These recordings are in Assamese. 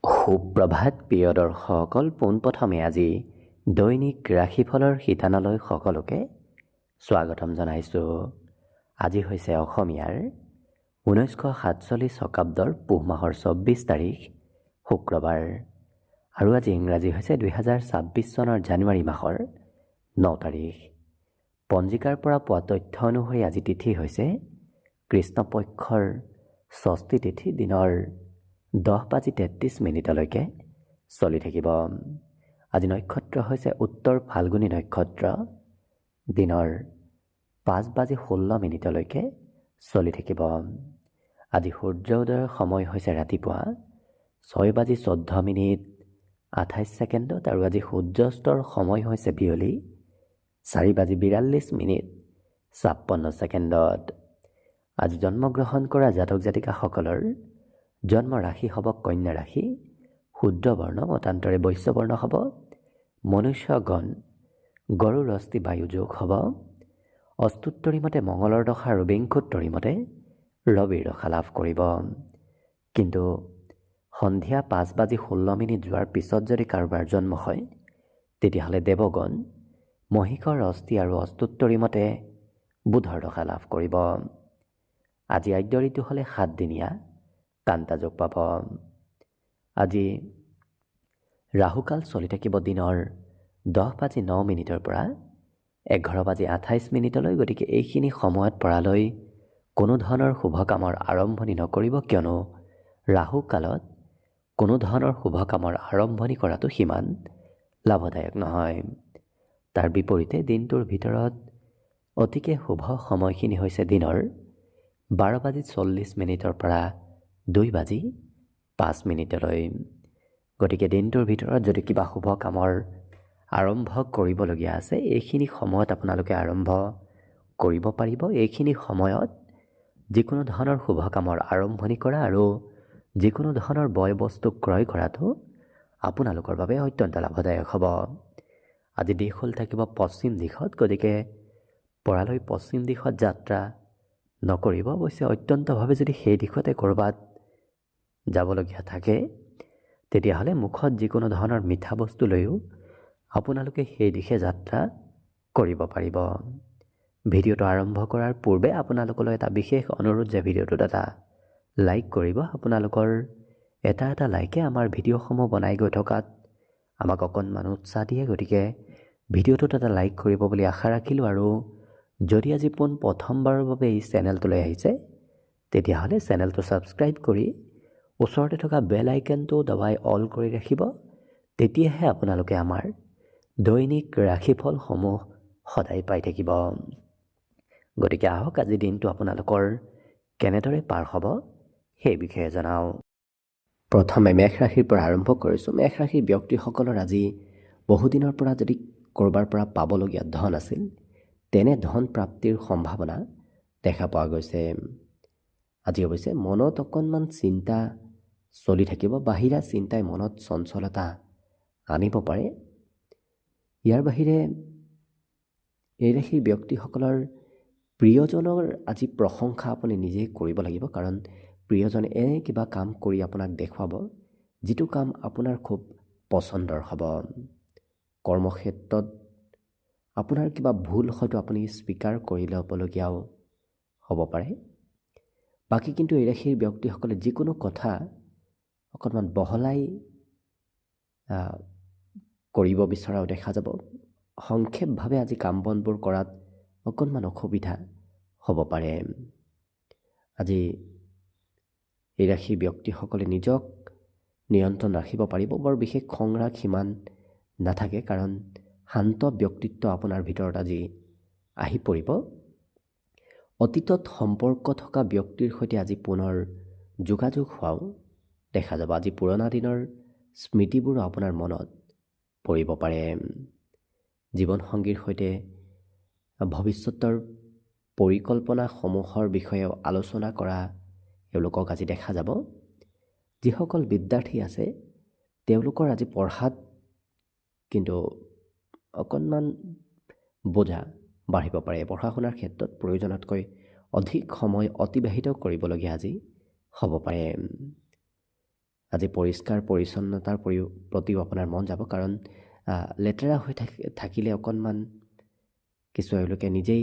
সুপ্ৰভাত প্ৰিয় দৰ্শকসকল, পোনপ্ৰথমে আজি দৈনিক ৰাশিফলৰ শিতানলৈ সকলোকে স্বাগতম জনাইছোঁ। আজি হৈছে অসমীয়াৰ 1947 শকাব্দৰ পুহ মাহৰ 24 তাৰিখ শুক্ৰবাৰ আৰু আজি ইংৰাজী হৈছে 2026 চনৰ জানুৱাৰী মাহৰ 9 তাৰিখ। পঞ্জিকাৰ পৰা পোৱা তথ্য অনুসৰি আজি তিথি হৈছে কৃষ্ণপক্ষৰ ষষ্ঠী তিথি, দিনৰ 10:33 চলি থাকিব। আজি নক্ষত্ৰ হৈছে উত্তৰ ফাল্গুনী নক্ষত্ৰ, দিনৰ 5:16 চলি থাকিব। আজি সূৰ্য উদয়ৰ সময় হৈছে ৰাতিপুৱা 6:14 আৰু আজি সূৰ্যাস্তৰ সময় হৈছে বিয়লি 4:42 আজি জন্মগ্ৰহণ কৰা জাতক জাতিকাসকলৰ জন্ম ৰাশি হ'ব কন্যা ৰাশি, শুদ্ৰ বৰ্ণ মতান্তৰে বৈশ্য বৰ্ণ হ'ব, মনুষ্য গণ গৰু ৰস্তি বায়ু যোগ হ'ব, অস্তুত্তৰী মতে মঙলৰ দশা আৰু বিংশোত্তৰী মতে ৰবিৰ দশা লাভ কৰিব। কিন্তু সন্ধিয়া 5:16 যোৱাৰ পিছত যদি কাৰোবাৰ জন্ম হয় তেতিয়াহ'লে দেৱগণ মহিষৰ অস্থি আৰু অস্তুত্তৰী মতে বুধৰ দশা লাভ কৰিব। আজি আদ্য ঋতু হ'লে 7 দিনীয়া কান্তা যোগ পাব। আজি ৰাহুকাল চলি থাকিব দিনৰ 10:09 পৰা 11:28। গতিকে এইখিনি সময়ত পৰালৈ কোনো ধৰণৰ শুভ কামৰ আৰম্ভণি নকৰিব, কিয়নো ৰাহুকালত কোনো ধৰণৰ শুভ কামৰ আৰম্ভণি কৰাটো সিমান লাভদায়ক নহয়। তাৰ বিপৰীতে দিনটোৰ ভিতৰত অতিকে শুভ সময়খিনি হৈছে দিনৰ 12:40 পৰা 2:05। গতিকে দিনটোৰ ভিতৰত যদি কিবা শুভ কামৰ আৰম্ভ কৰিবলগীয়া আছে এইখিনি সময়ত আপোনালোকে আৰম্ভ কৰিব পাৰিব। এইখিনি সময়ত যিকোনো ধৰণৰ শুভ কামৰ আৰম্ভণি কৰা আৰু যিকোনো ধৰণৰ বয় বস্তু ক্ৰয় কৰাটো আপোনালোকৰ বাবে অত্যন্ত লাভদায়ক হ'ব। আজি দিশ হ'ল থাকিব পশ্চিম দিশত, গতিকে পৰালৈ পশ্চিম দিশত যাত্ৰা নকৰিব। অৱশ্যে অত্যন্তভাৱে যদি সেই দিশতে ক'ৰবাত যাবলগীয়া থাকে তেতিয়াহ'লে মুখত যিকোনো ধৰণৰ মিঠা বস্তু লৈও আপোনালোকে সেই দিশে যাত্ৰা কৰিব পাৰিব। ভিডিঅ'টো আৰম্ভ কৰাৰ পূৰ্বে আপোনালোকলৈ এটা বিশেষ অনুৰোধ যে ভিডিঅ'টোত এটা লাইক কৰিব। আপোনালোকৰ এটা লাইকে আমাৰ ভিডিঅ'সমূহ বনাই গৈ থকাত আমাক অকণমান উৎসাহ দিয়ে। গতিকে ভিডিঅ'টোত এটা লাইক কৰিব বুলি আশা ৰাখিলোঁ। আৰু যদি আজি প্ৰথমবাৰৰ বাবে এই চেনেলটোলৈ আহিছে তেতিয়াহ'লে চেনেলটো ছাবস্ক্ৰাইব কৰি ওচৰতে থকা বেল আইকনটো দবাই অল কৰি ৰাখিব। তেতিয়াহে আপোনালোকে আমাৰ দৈনিক ৰাশিফলসমূহ সদায় পাই থাকিব। গতিকে আহক আজি দিনটো আপোনালোকৰ কেনেদৰে পাৰ হ'ব সেই বিষয়ে জনাওঁ। প্ৰথমে মেষ ৰাশিৰ পৰা আৰম্ভ কৰিছোঁ। মেষ ৰাশিৰ ব্যক্তিসকলৰ আজি বহুদিনৰ পৰা যদি ক'ৰবাৰ পৰা পাবলগীয়া ধন আছিল তেনে ধন প্ৰাপ্তিৰ সম্ভাৱনা দেখা পোৱা গৈছে। আজি অৱশ্যে মনত অকণমান চিন্তা চলি থাকিব। বাহিৰা চিন্তাই মনত চঞ্চলতা আনিব পাৰে। ইয়াৰ বাহিৰে এই ৰাশিৰ ব্যক্তিসকলৰ প্ৰিয়জনৰ আজি প্ৰশংসা আপুনি নিজেই কৰিব লাগিব, কাৰণ প্ৰিয়জনে এনে কিবা কাম কৰি আপোনাক দেখুৱাব যিটো কাম আপোনাৰ খুব পচন্দৰ হ'ব। কৰ্মক্ষেত্ৰত আপোনাৰ কিবা ভুল হয়তো আপুনি স্বীকাৰ কৰি ল'বলগীয়াও হ'ব পাৰে। বাকী কিন্তু এই ৰাশিৰ ব্যক্তিসকলে যিকোনো কথা অকণমান বহলাই কৰিব বিচৰাও দেখা যাব। সংক্ষেপভাৱে আজি কাম বনবোৰ কৰাত অকণমান অসুবিধা হ'ব পাৰে। আজি এই ৰাশিৰ ব্যক্তিসকলে নিজক নিয়ন্ত্ৰণ ৰাখিব পাৰিব। বৰ বিশেষ খং ৰাগ সিমান নাথাকে, কাৰণ শান্ত ব্যক্তিত্ব আপোনাৰ ভিতৰত আজি আহি পৰিব। অতীতত সম্পৰ্ক থকা ব্যক্তিৰ সৈতে আজি পুনৰ যোগাযোগ হোৱাও দেখা যাব। আজি পুৰণা দিনৰ স্মৃতিবোৰো আপোনাৰ মনত পৰিব পাৰে। জীৱনসংগীৰ সৈতে ভৱিষ্যতৰ পৰিকল্পনাসমূহৰ বিষয়ে আলোচনা কৰা এওঁলোকক আজি দেখা যাব। যিসকল বিদ্যাৰ্থী আছে তেওঁলোকৰ আজি পঢ়াত কিন্তু অকণমান বোজা বাঢ়িব পাৰে। পঢ়া শুনাৰ ক্ষেত্ৰত প্ৰয়োজনতকৈ অধিক সময় অতিবাহিত কৰিবলগীয়া আজি হ'ব পাৰে। আজি পৰিষ্কাৰ পৰিচ্ছন্নতাৰ প্ৰতিও আপোনাৰ মন যাব, কাৰণ লেতেৰা হৈ থাকিলে অকণমান কিছু এওঁলোকে নিজেই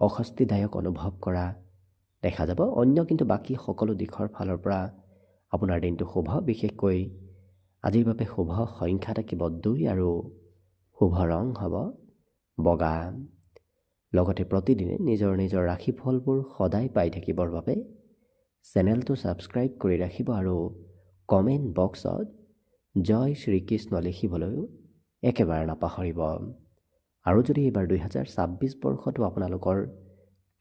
অস্বস্তিদায়ক অনুভৱ কৰা দেখা যাব। অন্য কিন্তু বাকী সকলো দিশৰ ফালৰ পৰা আপোনাৰ দিনটো শুভ। বিশেষকৈ আজিৰ বাবে শুভ সংখ্যা থাকিব 2 আৰু শুভ ৰং হ'ব বগা। লগতে প্ৰতিদিনে নিজৰ নিজৰ ৰাশিফলবোৰ সদায় পাই থাকিবৰ বাবে চেনেলটো ছাবস্ক্ৰাইব কৰি ৰাখিব আৰু কমেণ্ট বক্সত জয় শ্ৰীকৃষ্ণ লিখিবলৈও একেবাৰে নাপাহৰিব। আৰু যদি এইবাৰ 2026 বৰ্ষটো আপোনালোকৰ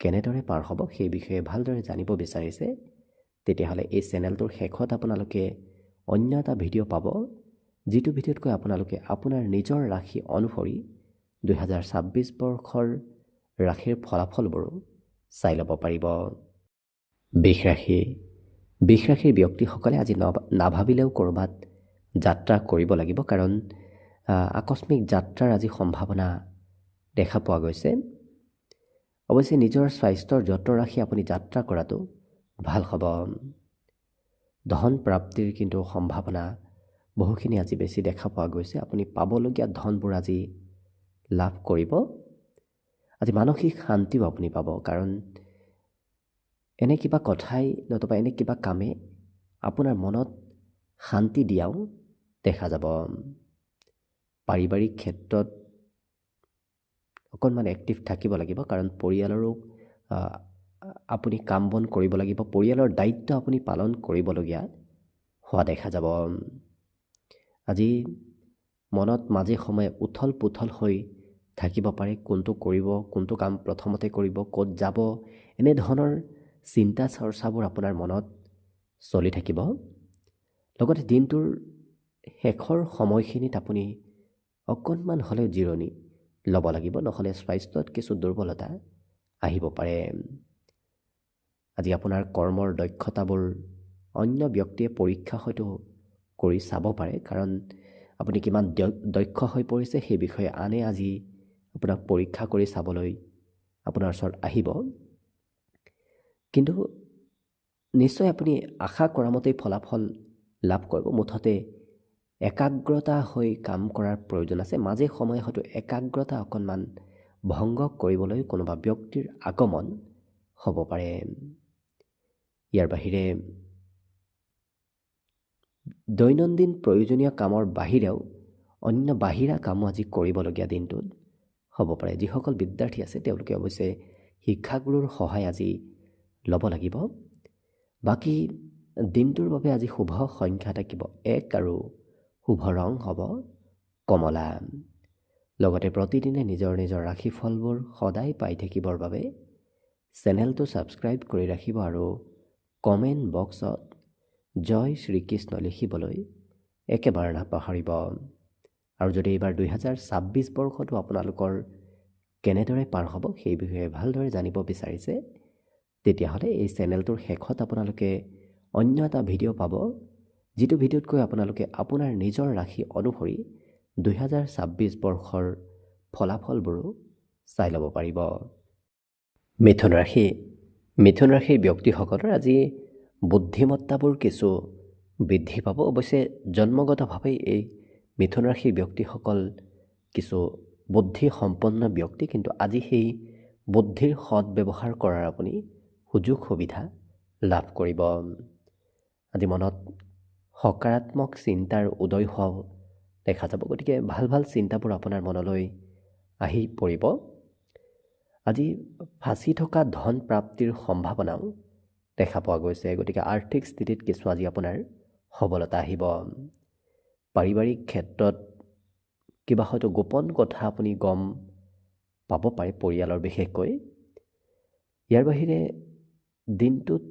কেনেদৰে পাৰ হ'ব সেই বিষয়ে ভালদৰে জানিব বিচাৰিছে, তেতিয়াহ'লে এই চেনেলটোৰ শেষত আপোনালোকে অন্য এটা ভিডিঅ' পাব, যিটো ভিডিঅ'তকৈ আপোনালোকে আপোনাৰ নিজৰ ৰাশি অনুসৰি 2026 বৰ্ষৰ ৰাশিৰ ফলাফলবোৰো চাই ল'ব পাৰিব। বৃষ ৰাশিৰ ব্যক্তিসকলে আজি নাভাবিলেও ক'ৰবাত যাত্ৰা কৰিব লাগিব, কাৰণ আকস্মিক যাত্ৰাৰ আজি সম্ভাৱনা দেখা পোৱা গৈছে। অৱশ্যে নিজৰ স্বাস্থ্যৰ যত্ন ৰাখি আপুনি যাত্ৰা কৰাটো ভাল হ'ব। ধন প্ৰাপ্তিৰ কিন্তু সম্ভাৱনা বহুখিনি আজি বেছি দেখা পোৱা গৈছে। আপুনি পাবলগীয়া ধনবোৰ আজি লাভ কৰিব। আজি মানসিক শান্তিও আপুনি পাব, কাৰণ এনে কিবা কথাই নতুবা এনে কিবা কামে আপোনাৰ মনত শান্তি দিয়াও দেখা যাব। পাৰিবাৰিক ক্ষেত্ৰত অকণমান এক্টিভ থাকিব লাগিব, কাৰণ পৰিয়ালৰো আপুনি কাম বন কৰিব লাগিব। পৰিয়ালৰ দায়িত্ব আপুনি পালন কৰিবলগীয়া হোৱা দেখা যাব। আজি মনত মাজে সময়ে উথল পুথল হৈ থাকিব পাৰে, কোনটো কৰিব, কোনটো কাম প্ৰথমতে কৰিব, ক'ত যাব, এনেধৰণৰ চিন্তা চৰ্চাবোৰ আপোনাৰ মনত চলি থাকিব। লগতে দিনটোৰ শেষৰ সময়খিনিত আপুনি অকণমান হ'লেও জিৰণি ল'ব লাগিব, নহ'লে স্বাস্থ্যত কিছু দুৰ্বলতা আহিব পাৰে। আজি আপোনাৰ কৰ্মৰ দক্ষতাবোৰ অন্য ব্যক্তিয়ে পৰীক্ষা হয়তো কৰি চাব পাৰে, কাৰণ আপুনি কিমান দক্ষ হৈ পৰিছে সেই বিষয়ে আনে আজি আপোনাক পৰীক্ষা কৰি চাবলৈ আপোনাৰ ওচৰত আহিব। কিন্তু নিশ্চয় আপুনি আশা কৰা মতেই ফলাফল লাভ কৰিব। মুঠতে একাগ্ৰতা হৈ কাম কৰাৰ প্ৰয়োজন আছে। মাজে সময়ে হয়তো একাগ্ৰতা অকণমান ভংগ কৰিবলৈ কোনোবা ব্যক্তিৰ আগমন হ'ব পাৰে। ইয়াৰ বাহিৰে দৈনন্দিন প্ৰয়োজনীয় কামৰ বাহিৰেও অন্য বাহিৰা কামো আজি কৰিবলগীয়া দিনটোত হ'ব পাৰে। যিসকল বিদ্যাৰ্থী আছে তেওঁলোকে অৱশ্যে শিক্ষাগুৰুৰ সহায় আজি ল'ব লাগিব। বাকী দিনটোৰ বাবে আজি শুভ সংখ্যা থাকিব 1 আৰু শুভ ৰং হ'ব কমলা। লগতে প্ৰতিদিনে নিজৰ নিজৰ ৰাশিফলবোৰ সদায় পাই থাকিবৰ বাবে চেনেলটো ছাবস্ক্ৰাইব কৰি ৰাখিব আৰু কমেণ্ট বক্সত জয় শ্ৰীকৃষ্ণ লিখিবলৈ একেবাৰে নাপাহৰিব। আৰু যদি এইবাৰ 2026 বৰ্ষটো আপোনালোকৰ কেনেদৰে পাৰ হ'ব সেই বিষয়ে ভালদৰে জানিব বিচাৰিছে, তেতিয়াহ'লে এই চেনেলটোৰ শেষত আপোনালোকে অন্য এটা ভিডিঅ' পাব, যিটো ভিডিঅ'তকৈ আপোনালোকে আপোনাৰ নিজৰ ৰাশি অনুসৰি 2026 বৰ্ষৰ ফলাফলবোৰো চাই ল'ব পাৰিব। মিথুন ৰাশিৰ ব্যক্তিসকলৰ আজি বুদ্ধিমত্তাবোৰ কিছু বৃদ্ধি পাব। অৱশ্যে জন্মগতভাৱেই এই মিথুন ৰাশিৰ ব্যক্তিসকল কিছু বুদ্ধি সম্পন্ন ব্যক্তি, কিন্তু আজি সেই বুদ্ধিৰ সৎ ব্যৱহাৰ কৰাৰ আপুনি সুযোগ সুবিধা লাভ কৰিব। আজি মনত সকাৰাত্মক চিন্তাৰ উদয় হোৱাও দেখা যাব, গতিকে ভাল ভাল চিন্তাবোৰ আপোনাৰ মনলৈ আহি পৰিব। আজি ফাঁচি থকা ধন প্ৰাপ্তিৰ সম্ভাৱনাও দেখা পোৱা গৈছে, গতিকে আৰ্থিক স্থিতিত কিছু আজি আপোনাৰ সবলতা আহিব। পাৰিবাৰিক ক্ষেত্ৰত কিবা হয়তো গোপন কথা আপুনি গম পাব পাৰে, পৰিয়ালৰ বিশেষকৈ। ইয়াৰ বাহিৰে দিনটোত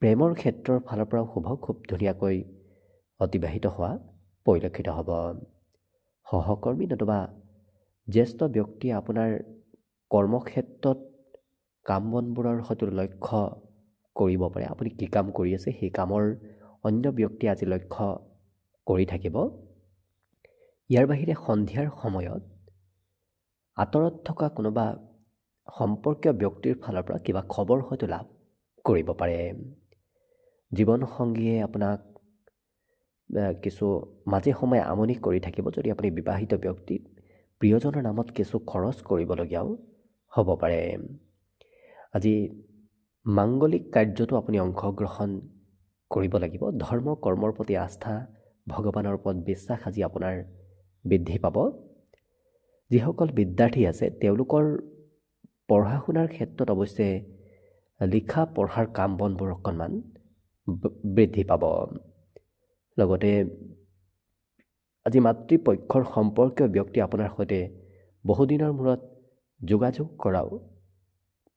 প্ৰেমৰ ক্ষেত্ৰৰ ফালৰ পৰাও খুব ধুনীয়াকৈ অতিবাহিত হোৱা পৰিলক্ষিত হ'ব। সহকৰ্মী নতুবা জ্যেষ্ঠ ব্যক্তিয়ে আপোনাৰ কৰ্মক্ষেত্ৰত কাম বনবোৰৰ হয়তো লক্ষ্য কৰিব পাৰে। আপুনি কি কাম কৰি আছে সেই কামৰ অন্য ব্যক্তিয়ে আজি লক্ষ্য কৰি থাকিব। ইয়াৰ বাহিৰে সন্ধিয়াৰ সময়ত আঁতৰত থকা কোনোবা সম্পৰ্কীয় ব্যক্তিৰ ফালৰ পৰা কিবা খবৰ হয়তো লাভ কৰিব পাৰে। জীৱনসংগীয়ে আপোনাক কিছু মাজে সময়ে আমনি কৰি থাকিব। যদি আপুনি বিবাহিত ব্যক্তি, প্ৰিয়জনৰ নামত কিছু খৰচ কৰিবলগীয়াও হ'ব পাৰে। আজি মাংগলিক কাৰ্যতো আপুনি অংশগ্ৰহণ কৰিব লাগিব। ধৰ্ম কৰ্মৰ প্ৰতি আস্থা, ভগৱানৰ ওপৰত বিশ্বাস আজি আপোনাৰ বৃদ্ধি পাব। যিসকল বিদ্যাৰ্থী আছে তেওঁলোকৰ পঢ়া শুনাৰ ক্ষেত্ৰত অৱশ্যে লিখা পঢ়াৰ কাম বনবোৰ অকণমান বৃদ্ধি পাব। লগতে আজি মাতৃপক্ষৰ সম্পৰ্কীয় ব্যক্তি আপোনাৰ সৈতে বহুদিনৰ মূৰত যোগাযোগ কৰাও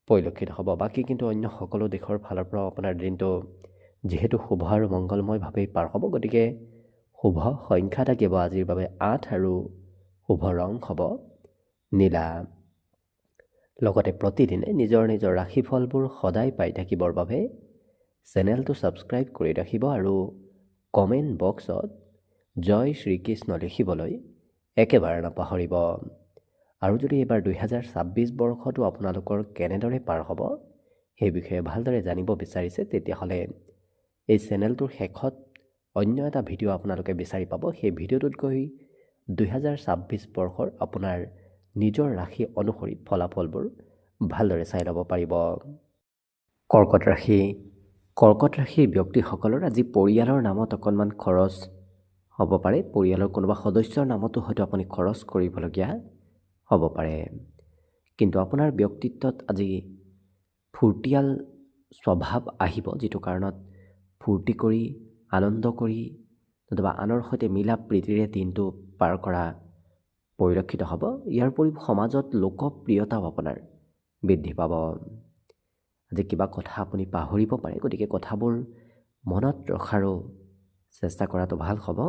পৰিলক্ষিত হ'ব। বাকী কিন্তু অন্য সকলো দিশৰ ফালৰ পৰা আপোনাৰ দিনটো যিহেতু শুভ আৰু মংগলময়ভাৱেই পাৰ হ'ব, গতিকে শুভ সংখ্যা থাকিব আজিৰ বাবে 8 আৰু শুভ ৰং হ'ব নীলা। লগতে প্ৰতিদিনে নিজৰ নিজৰ ৰাশিফলবোৰ সদায় পাই থাকিবৰ বাবে চেনেলটো ছাবস্ক্ৰাইব কৰি ৰাখিব আৰু কমেণ্ট বক্সত জয় শ্ৰীকৃষ্ণ লিখিবলৈ একেবাৰে নাপাহৰিব। আৰু যদি এইবাৰ 2026 বৰ্ষটো আপোনালোকৰ কেনেদৰে পাৰ হ'ব সেই বিষয়ে ভালদৰে জানিব বিচাৰিছে, তেতিয়াহ'লে এই চেনেলটোৰ শেষত অন্য এটা ভিডিঅ' আপোনালোকে বিচাৰি পাব। সেই ভিডিঅ'টোত গৈ 2026 বৰ্ষৰ আপোনাৰ নিজৰ ৰাশি অনুসৰি ফলাফলবোৰ ভালদৰে চাই ল'ব পাৰিব। কৰ্কট ৰাশি। কৰ্কট ৰাশিৰ ব্যক্তিসকলৰ আজি পৰিয়ালৰ নামত অকণমান খৰচ হ'ব পাৰে। পৰিয়ালৰ কোনোবা সদস্যৰ নামতো হয়তো আপুনি খৰচ কৰিবলগীয়া হ'ব পাৰে। কিন্তু আপোনাৰ ব্যক্তিত্বত আজি ফূৰ্তিয়াল স্বভাৱ আহিব, যিটো কাৰণত ফূৰ্তি কৰি, আনন্দ কৰি, নতুবা আনৰ সৈতে মিলা প্ৰীতিৰে দিনটো পাৰ কৰা পৰিলক্ষিত হ'ব। ইয়াৰ উপৰিও সমাজত লোকপ্ৰিয়তাও আপোনাৰ বৃদ্ধি পাব। আজি কিবা কথা আপুনি পাহৰিব পাৰে, গতিকে কথাবোৰ মনত ৰখাৰো চেষ্টা কৰাটো ভাল হ'ব।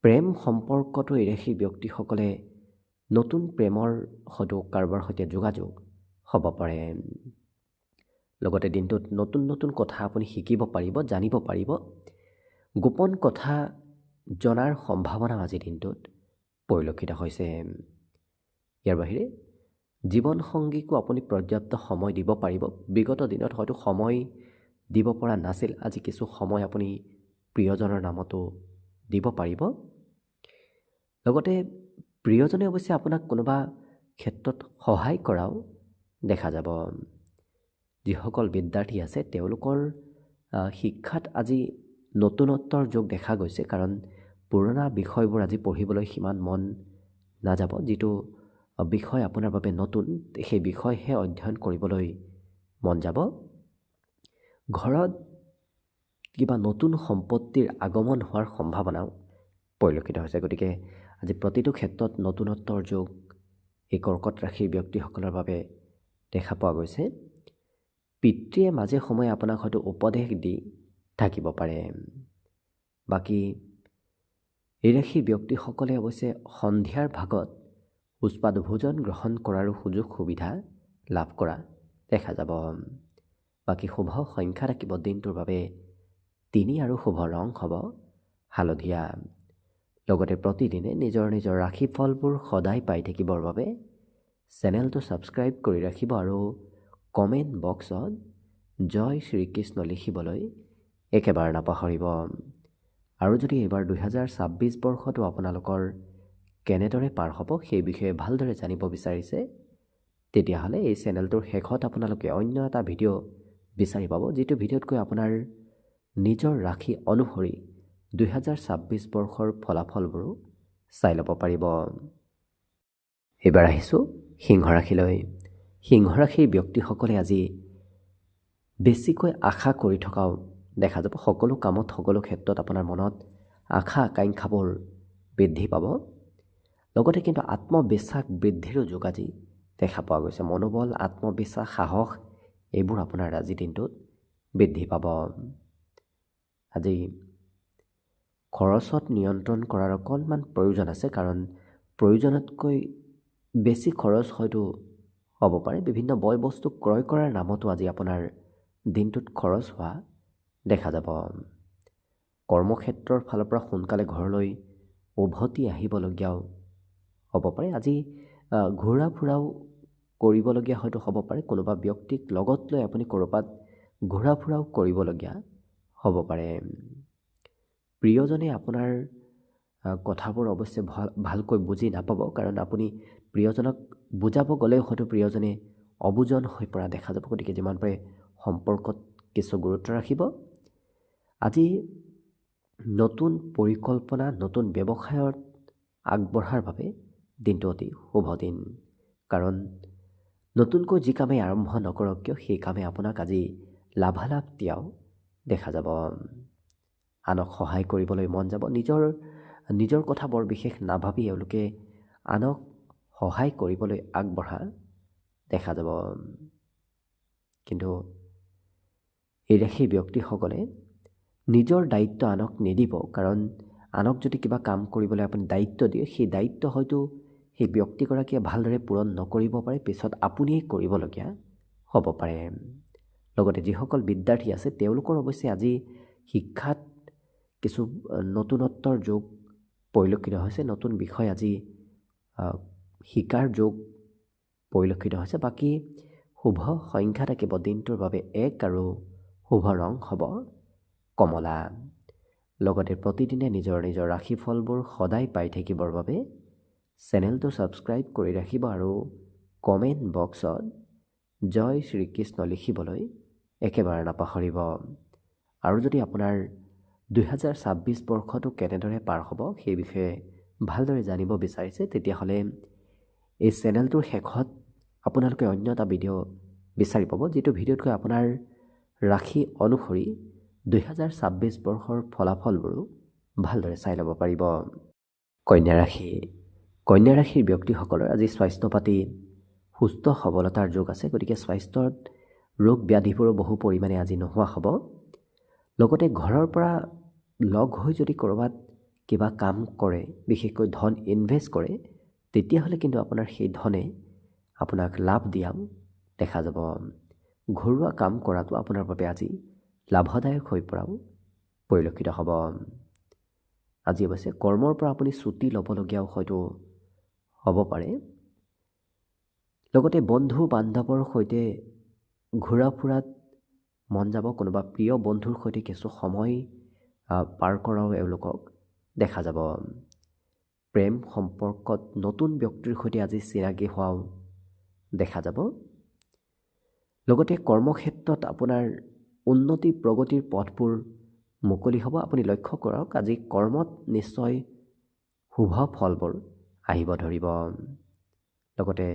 প্ৰেম সম্পৰ্কটো এই ৰাশিৰ ব্যক্তিসকলে নতুন প্ৰেমৰ হয়তো কাৰোবাৰ সৈতে যোগাযোগ হ'ব পাৰে। লগতে দিনটোত নতুন নতুন কথা আপুনি শিকিব পাৰিব, জানিব পাৰিব। গোপন কথা জনাৰ সম্ভাৱনা আজিৰ দিনটোত পৰিলক্ষিত হৈছে। ইয়াৰ বাহিৰে জীৱনসংগীকো আপুনি পৰ্যাপ্ত সময় দিব পাৰিব। বিগত দিনত হয়তো সময় দিব পৰা নাছিল, আজি কিছু সময় আপুনি প্ৰিয়জনৰ নামতো দিব পাৰিব। লগতে প্ৰিয়জনে অৱশ্যে আপোনাক কোনোবা ক্ষেত্ৰত সহায় কৰাও দেখা যাব। যিসকল বিদ্যাৰ্থী আছে তেওঁলোকৰ শিক্ষাত আজি নতুনত্বৰ যোগ দেখা গৈছে, কাৰণ পুৰণা বিষয়বোৰ আজি পঢ়িবলৈ সিমান মন নাযাব। যিটো বিষয় আপোনাৰ বাবে নতুন, সেই বিষয়হে অধ্যয়ন কৰিবলৈ মন যাব। ঘৰত কিবা নতুন সম্পত্তিৰ আগমন হোৱাৰ সম্ভাৱনাও পৰিলক্ষিত হৈছে। গতিকে আজি প্ৰতিটো ক্ষেত্ৰত নতুনত্বৰ যোগ এই কৰ্কট ৰাশিৰ ব্যক্তিসকলৰ বাবে দেখা পোৱা গৈছে। পিতৃয়ে মাজে সময়ে আপোনাক হয়তো উপদেশ দি থাকিব পাৰে। বাকী এই ৰাশিৰ ব্যক্তিসকলে অৱশ্যে সন্ধিয়াৰ ভাগত সুস্বাদু ভোজন গ্ৰহণ কৰাৰো সুযোগ সুবিধা লাভ কৰা দেখা যাব। বাকী শুভ সংখ্যা থাকিব দিনটোৰ বাবে 3 আৰু শুভ ৰং হ'ব হালধীয়া। লগতে প্ৰতিদিনে নিজৰ নিজৰ ৰাশিফলবোৰ সদায় পাই থাকিবৰ বাবে চেনেলটো ছাবস্ক্ৰাইব কৰি ৰাখিব আৰু কমেণ্ট বক্সত জয় শ্ৰীকৃষ্ণ লিখিবলৈ একেবাৰে নাপাহৰিব। আৰু যদি এইবাৰ 2026 বৰ্ষটো আপোনালোকৰ কেনেদৰে পাৰ হ'ব সেই বিষয়ে ভালদৰে জানিব বিচাৰিছে, তেতিয়াহ'লে এই চেনেলটোৰ শেষত আপোনালোকে অন্য এটা ভিডিঅ' বিচাৰি পাব, যিটো ভিডিঅ'ত গৈ আপোনাৰ নিজৰ ৰাশি অনুসৰি 2026 বৰ্ষৰ ফলাফলবোৰো চাই ল'ব পাৰিব। এইবাৰ আহিছোঁ সিংহ ৰাশিলৈ। সিংহ ৰাশিৰ ব্যক্তিসকলে আজি বেছিকৈ আশা কৰি থকাও দেখা যাব। সকলো কামত, সকলো ক্ষেত্ৰত আপোনাৰ মনত আশা আকাংক্ষাবোৰ বৃদ্ধি পাব। লগতে কিন্তু আত্মবিশ্বাস বৃদ্ধিৰো যোগ আজি দেখা পোৱা গৈছে। মনোবল, আত্মবিশ্বাস, সাহস এইবোৰ আপোনাৰ আজি দিনটোত বৃদ্ধি পাব। আজি খৰচত নিয়ন্ত্ৰণ কৰাৰ অকণমান প্ৰয়োজন আছে, কাৰণ প্ৰয়োজনতকৈ বেছি খৰচ হয়তো হ'ব পাৰে। বিভিন্ন বয় বস্তু ক্ৰয় কৰাৰ নামতো আজি আপোনাৰ দিনটোত খৰচ হোৱা দেখা যাব। কৰ্মক্ষেত্ৰৰ ফালৰ পৰা সোনকালে ঘৰলৈ উভতি আহিবলগীয়াও হ'ব পাৰে। আজি ঘূৰা ফুৰাও কৰিবলগীয়া হয়তো হ'ব পাৰে। কোনোবা ব্যক্তিক লগত লৈ আপুনি ক'ৰবাত ঘূৰা ফুৰাও কৰিবলগীয়া হ'ব পাৰে। প্ৰিয়জনে আপোনাৰ কথাবোৰ অৱশ্যে ভালকৈ বুজি নাপাব, কাৰণ আপুনি প্ৰিয়জনক বুজাব গ'লেও হয়তো প্ৰিয়জনে অবুজন হৈ পৰা দেখা যাব। গতিকে যিমান পাৰে সম্পৰ্কত কিছু গুৰুত্ব ৰাখিব। আজি নতুন পৰিকল্পনা, নতুন ব্যৱসায়ত আগবঢ়াৰ বাবে দিনটো অতি শুভ দিন, কাৰণ নতুনকৈ যি কামেই আৰম্ভ নকৰক কিয় সেই কামে আপোনাক আজি লাভালাভ দিয়াও দেখা যাব। আনক সহায় কৰিবলৈ মন যাব। নিজৰ কথা বৰ বিশেষ নাভাবি এওঁলোকে আনক সহায় কৰিবলৈ আগবঢ়া দেখা যাব। কিন্তু এই ৰাশিৰ ব্যক্তিসকলে নিজৰ দায়িত্ব আনক নিদিব, কাৰণ আনক যদি কিবা কাম কৰিবলৈ আপুনি দায়িত্ব দিয়ে, সেই দায়িত্ব হয়তো সেই ব্যক্তিগৰাকীয়ে ভালদৰে পূৰণ নকৰিব পাৰে, পিছত আপুনিয়েই কৰিবলগীয়া হ'ব পাৰে। লগতে যিসকল বিদ্যাৰ্থী আছে তেওঁলোকৰ অৱশ্যে আজি শিক্ষাত কিছু নতুনত্বৰ যোগ পৰিলক্ষিত হৈছে। নতুন বিষয় আজি শিকাৰ যোগ পৰিলক্ষিত হৈছে। বাকী শুভ সংখ্যা থাকিব দিনটোৰ বাবে 1 আৰু শুভ ৰং হ'ব কমলা। লগতে প্ৰতিদিনে নিজৰ ৰাশিফলবোৰ সদায় পাই থাকিবৰ বাবে চেনেলটো ছাবস্ক্ৰাইব কৰি ৰাখিব আৰু কমেণ্ট বক্সত জয় শ্ৰীকৃষ্ণ লিখিবলৈ একেবাৰে নাপাহৰিব। আৰু যদি আপোনাৰ 2026 বৰ্ষটো কেনেদৰে পাৰ হ'ব সেই বিষয়ে ভালদৰে জানিব বিচাৰিছে, তেতিয়াহ'লে এই চেনেলটোৰ শেষত আপোনালোকে অন্য এটা ভিডিঅ' বিচাৰি পাব, যিটো ভিডিঅ'তকৈ আপোনাৰ ৰাশি অনুসৰি 2026 বৰ্ষৰ ফলাফলবোৰো ভালদৰে চাই ল'ব পাৰিব। কন্যা ৰাশিৰ ব্যক্তিসকলৰ আজি স্বাস্থ্য পাতি সুস্থ সবলতাৰ যোগ আছে। গতিকে স্বাস্থ্যত ৰোগ ব্যাধিবোৰো বহু পৰিমাণে আজি নোহোৱা হ'ব। লগতে ঘৰৰ পৰা লগ হৈ যদি ক'ৰবাত কিবা কাম কৰে, বিশেষকৈ ধন ইনভেষ্ট কৰে, তেতিয়াহ'লে কিন্তু আপোনাৰ সেই ধনে আপোনাক লাভ দিয়া দেখা যাব। ঘৰুৱা কাম কৰাটো আপোনাৰ বাবে আজি লাভদায়ক হৈ পৰাও পৰিলক্ষিত হ'ব। আজি অৱশ্যে কৰ্মৰ পৰা আপুনি ছুটি ল'বলগীয়াও হয়তো হ'ব পাৰে। লগতে বন্ধু বান্ধৱৰ সৈতে ঘূৰা ফুৰাত মন যাব। কোনোবা প্ৰিয় বন্ধুৰ সৈতে কিছু সময় পাৰ কৰাও এওঁলোকক দেখা যাব। প্ৰেম সম্পৰ্কত নতুন ব্যক্তিৰ সৈতে আজি চিনাকি হোৱাও দেখা যাব। লগতে কৰ্মক্ষেত্ৰত আপোনাৰ উন্নতি প্ৰগতিৰ পথবোৰ মুকলি হ'ব। আপুনি লক্ষ্য কৰক আজি কৰ্মত নিশ্চয় শুভ ফলবোৰ আহিব ধৰিব। লগতে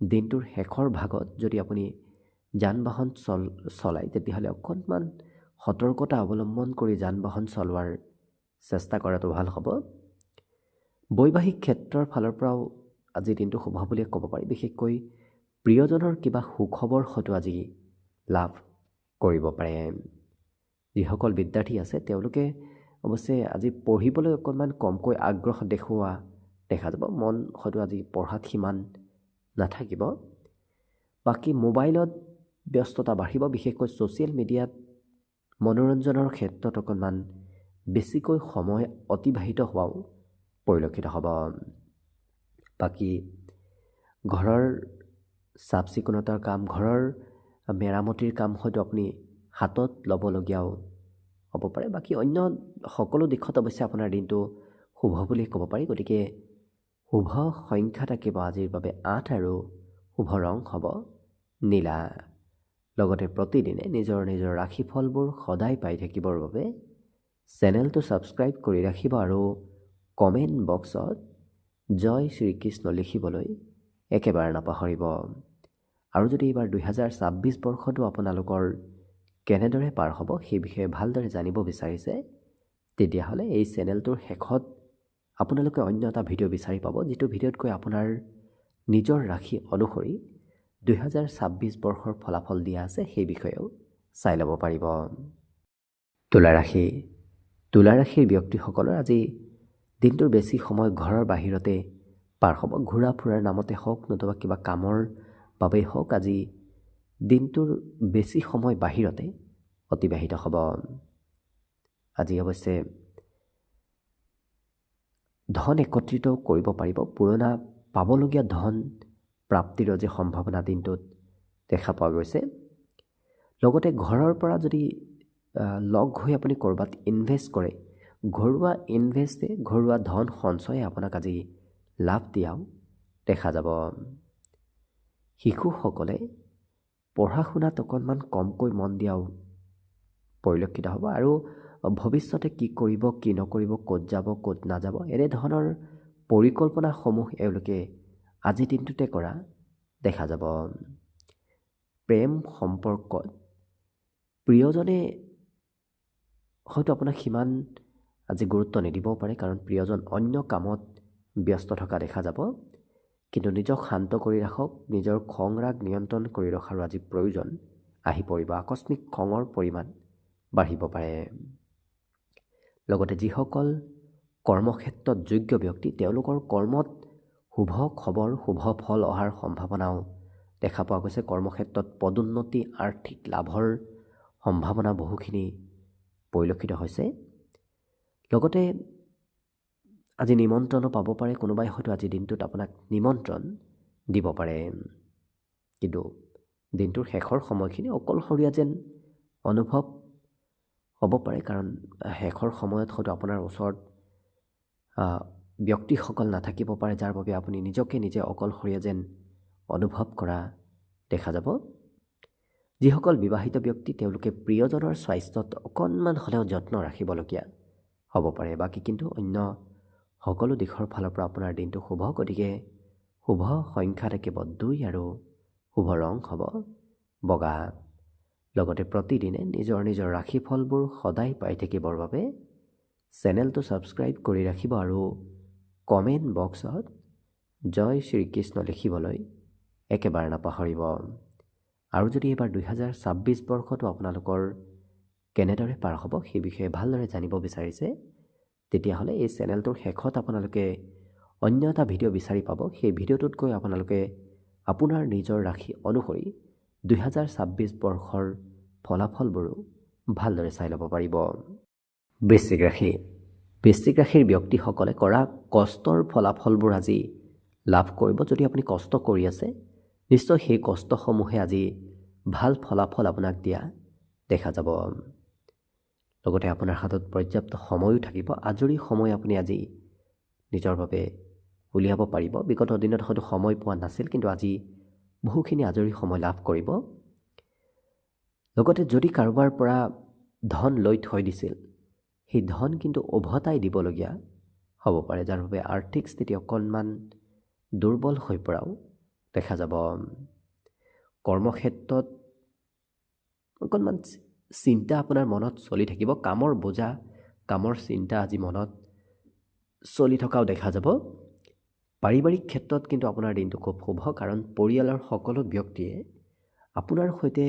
দিনটোৰ শেষৰ ভাগত যদি আপুনি যান বাহন চলায়, তেতিয়াহ'লে অকণমান সতৰ্কতা অৱলম্বন কৰি যান বাহন চলোৱাৰ চেষ্টা কৰাটো ভাল হ'ব। বৈবাহিক ক্ষেত্ৰৰ ফালৰ পৰাও আজি দিনটো শুভ বুলিয়ে ক'ব পাৰি। বিশেষকৈ প্ৰিয়জনৰ কিবা সুখবৰ হয়তো আজি লাভ কৰিব পাৰে। যিসকল বিদ্যাৰ্থী আছে তেওঁলোকে অৱশ্যে আজি পঢ়িবলৈ অকণমান কমকৈ আগ্ৰহ দেখুওৱা দেখা যাব। মন হয়তো আজি পঢ়াত সিমান নাথাকিব। বাকী মোবাইলত ব্যস্ততা বাঢ়িব। বিশেষকৈ ছ'চিয়েল মিডিয়াত মনোৰঞ্জনৰ ক্ষেত্ৰত অকণমান বেছিকৈ সময় অতিবাহিত হোৱাও পৰিলক্ষিত হ'ব। বাকী ঘৰৰ চাফ চিকুণতাৰ কাম, ঘৰৰ মেৰামতিৰ কাম হয়তো আপুনি হাতত ল'বলগীয়াও হ'ব পাৰে। বাকী অন্য সকলো দিশত অৱশ্যে আপোনাৰ দিনটো শুভ বুলি ক'ব পাৰি। গতিকে শুভ সংখ্যা থাকিব আজিৰ বাবে 8 আৰু শুভ ৰং হ'ব নীলা। লগতে প্ৰতিদিনে নিজৰ ৰাশিফলবোৰ সদায় পাই থাকিবৰ বাবে চেনেলটো ছাবস্ক্ৰাইব কৰি ৰাখিব আৰু কমেণ্ট বক্সত জয় শ্ৰীকৃষ্ণ লিখিবলৈ একেবাৰে নাপাহৰিব। আৰু যদি এইবাৰ 2026 বৰ্ষটো আপোনালোকৰ কেনেদৰে পাৰ হ'ব সেই বিষয়ে ভালদৰে জানিব বিচাৰিছে, তেতিয়াহ'লে এই চেনেলটোৰ শেষত আপোনালোকে অন্য এটা ভিডিঅ' বিচাৰি পাব, যিটো ভিডিঅ'তকৈ আপোনাৰ নিজৰ ৰাশি অনুসৰি 2026 বৰ্ষৰ ফলাফল দিয়া আছে, সেই বিষয়েও চাই ল'ব পাৰিব। তুলা ৰাশিৰ ব্যক্তিসকলৰ আজি দিনটোৰ বেছি সময় ঘৰৰ বাহিৰতে পাৰ হ'ব। ঘূৰা ফুৰাৰ নামতে হওক, নতুবা কিবা কামৰ বাবেই হওক, আজি দিনটোৰ বেছি সময় বাহিৰতে অতিবাহিত হ'ব। আজি অৱশ্যে ধন একত্ৰিত কৰিব পাৰিব। পুৰণা পাবলগীয়া ধন প্ৰাপ্তিৰ যে সম্ভাৱনা দিনটোত দেখা পোৱা গৈছে। লগতে ঘৰৰ পৰা যদি লগ হৈ আপুনি ক'ৰবাত ইনভেষ্ট কৰে, ঘৰুৱা ইনভেষ্টে, ঘৰুৱা ধন সঞ্চয়ে আপোনাক আজি লাভ দিয়াও দেখা যাব। শিশুসকলে পঢ়া শুনাত অকণমান কমকৈ মন দিয়াও পৰিলক্ষিত হ'ব আৰু ভৱিষ্যতে কি কৰিব, কি নকৰিব, ক'ত যাব, ক'ত নাযাব, এনেধৰণৰ পৰিকল্পনাসমূহ এওঁলোকে আজিৰ দিনটোতে কৰা দেখা যাব। প্ৰেম সম্পৰ্কত প্ৰিয়জনে হয়তো আপোনাক সিমান আজি গুৰুত্ব নিদিবও পাৰে, কাৰণ প্ৰিয়জন অন্য কামত ব্যস্ত থকা দেখা যাব। কিন্তু নিজক শান্ত কৰি ৰাখক, নিজৰ খং ৰাগ নিয়ন্ত্ৰণ কৰি ৰখাৰো আজি প্ৰয়োজন আহি পৰিব। আকস্মিক খঙৰ পৰিমাণ বাঢ়িব পাৰে। লগতে যিসকল কৰ্মক্ষেত্ৰত যোগ্য ব্যক্তি, তেওঁলোকৰ কৰ্মত শুভ খবৰ, শুভ ফল অহাৰ সম্ভাৱনাও দেখা পোৱা গৈছে। কৰ্মক্ষেত্ৰত পদোন্নতি, আৰ্থিক লাভৰ সম্ভাৱনা বহুখিনি পৰিলক্ষিত হৈছে। লগতে আজি নিমন্ত্ৰণো পাব পাৰে, কোনোবাই হয়তো আজিৰ দিনটোত আপোনাক নিমন্ত্ৰণ দিব পাৰে। কিন্তু দিনটোৰ শেষৰ সময়খিনি অকলশৰীয়া যেন অনুভৱ হ'ব পাৰে, কাৰণ শেষৰ সময়ত হয়তো আপোনাৰ ওচৰত ব্যক্তিসকল নাথাকিব পাৰে, যাৰ বাবে আপুনি নিজকে নিজে অকলশৰীয়া যেন অনুভৱ কৰা দেখা যাব। যিসকল বিবাহিত ব্যক্তি, তেওঁলোকে প্ৰিয়জনৰ স্বাস্থ্যত অকণমান হ'লেও যত্ন ৰাখিবলগীয়া হ'ব পাৰে। বাকী কিন্তু অন্য সকলো দিশৰ ফালৰ পৰা আপোনাৰ দিনটো শুভ। গতিকে শুভ সংখ্যা থাকিব 2 আৰু শুভ ৰং হ'ব বগা। লগতে প্ৰতিদিনে নিজৰ নিজৰ ৰাশিফলবোৰ সদায় পাই থাকিবৰ বাবে চেনেলটো ছাবস্ক্ৰাইব কৰি ৰাখিব আৰু কমেণ্ট বক্সত জয় শ্ৰীকৃষ্ণ লিখিবলৈ একেবাৰে নাপাহৰিব। আৰু যদি এইবাৰ 2026 বৰ্ষটো আপোনালোকৰ কেনেদৰে পাৰ হ'ব সেই বিষয়ে ভালদৰে জানিব বিচাৰিছে, তেতিয়াহ'লে এই চেনেলটোৰ শেষত আপোনালোকে অন্য এটা ভিডিঅ' বিচাৰি পাব। সেই ভিডিঅ'টোত গৈ আপোনালোকে আপোনাৰ নিজৰ ৰাশি অনুসৰি 2026 বৰ্ষৰ ফলাফলবোৰো ভালদৰে চাই ল'ব পাৰিব। বৃশ্চিক ৰাশি। বৃশ্চিক ৰাশিৰ ব্যক্তিসকলে কৰা কষ্টৰ ফলাফলবোৰ আজি লাভ কৰিব। যদি আপুনি কষ্ট কৰি আছে, নিশ্চয় সেই কষ্টসমূহে আজি ভাল ফলাফল আপোনাক দিয়া দেখা যাব। লগতে আপোনাৰ হাতত পৰ্যাপ্ত সময়ো থাকিব। আজৰি সময় আপুনি আজি নিজৰ বাবে উলিয়াব পাৰিব। বিগত দিনত হয়তো সময় পোৱা নাছিল, কিন্তু আজি বহুখিনি আজৰি সময় লাভ কৰিব। লগতে যদি কাৰোবাৰ পৰা ধন লৈ থৈ দিছিল, সেই ধন কিন্তু উভতাই দিবলগীয়া হ'ব পাৰে, যাৰ বাবে আৰ্থিক স্থিতি অকণমান দুৰ্বল হৈ পৰাও দেখা যাব। কৰ্মক্ষেত্ৰত অকণমান চিন্তা আপোনাৰ মনত চলি থাকিব। কামৰ বোজা, কামৰ চিন্তা আজি মনত চলি থকাও দেখা যাব। পাৰিবাৰিক ক্ষেত্ৰত কিন্তু আপোনাৰ দিনটো খুব শুভ, কাৰণ পৰিয়ালৰ সকলো ব্যক্তিয়ে আপোনাৰ সৈতে